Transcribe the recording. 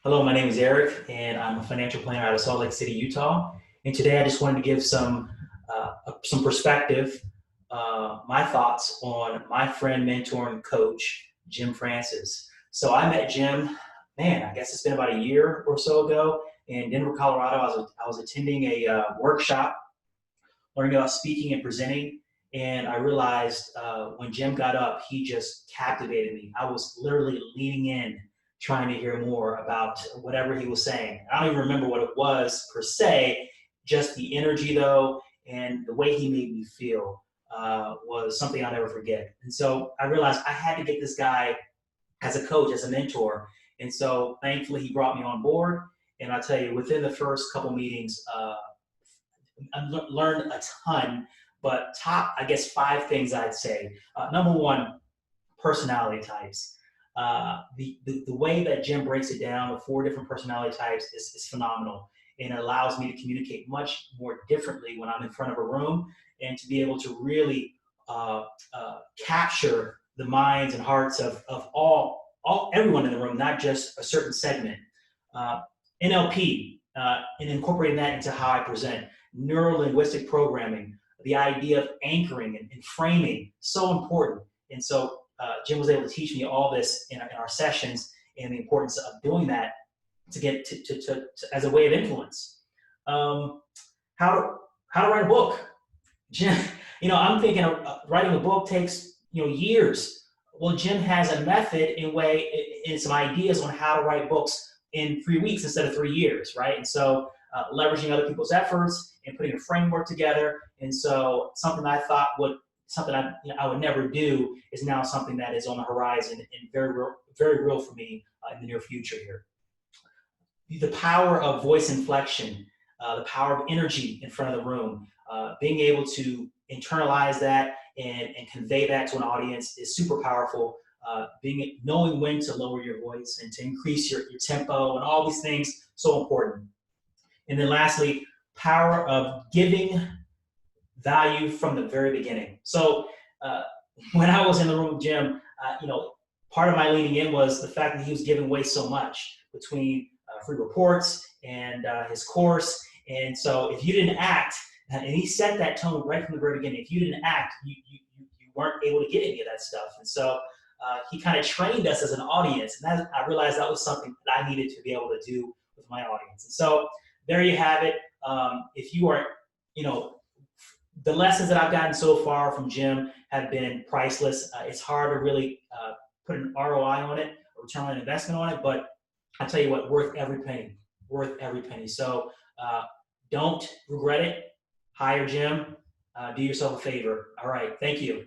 Hello, my name is Eric, and I'm a financial planner out of Salt Lake City, Utah. And today I just wanted to give some perspective, my thoughts on my friend, mentor, and coach, Jim Francis. So I met Jim, man, I guess it's been about a year or so ago in Denver, Colorado. I was attending a workshop learning about speaking and presenting. And I realized when Jim got up, he just captivated me. I was literally leaning in, trying to hear more about whatever he was saying. I don't even remember what it was per se, just the energy though, and the way he made me feel was something I'll never forget. And so I realized I had to get this guy as a coach, as a mentor. And so thankfully he brought me on board. And I'll tell you, within the first couple meetings, I learned a ton, but top, I guess, five things I'd say. Number one, personality types. The way that Jim breaks it down, the four different personality types, is phenomenal. And it allows me to communicate much more differently when I'm in front of a room and to be able to really capture the minds and hearts of everyone in the room, not just a certain segment. Uh, NLP, and incorporating that into how I present, neuro-linguistic programming, the idea of anchoring and framing, so important. And so Jim was able to teach me all this in our sessions and the importance of doing that to get to as a way of influence. Um, how to how to write a book. Jim, I'm thinking writing a book takes years. Well, Jim has a method and some ideas on how to write books in 3 weeks instead of 3 years, right? And so leveraging other people's efforts and putting a framework together. And so something I thought I would never do is now something that is on the horizon and very real for me in the near future here. The power of voice inflection, the power of energy in front of the room, being able to internalize that and convey that to an audience is super powerful. Knowing when to lower your voice and to increase your tempo and all these things, so important. And then lastly, power of giving value from the very beginning. So when I was in the room with Jim, part of my leaning in was the fact that he was giving away so much between free reports and his course. And so if you didn't act, and he set that tone right from the very beginning, if you didn't act, you weren't able to get any of that stuff. And so he kind of trained us as an audience. And I realized that was something that I needed to be able to do with my audience. And so there you have it. If you are, the lessons that I've gotten so far from Jim have been priceless. It's hard to really put an ROI on it, a return on investment on it, but I tell you what, worth every penny. So don't regret it. Hire Jim. Do yourself a favor. All right. Thank you.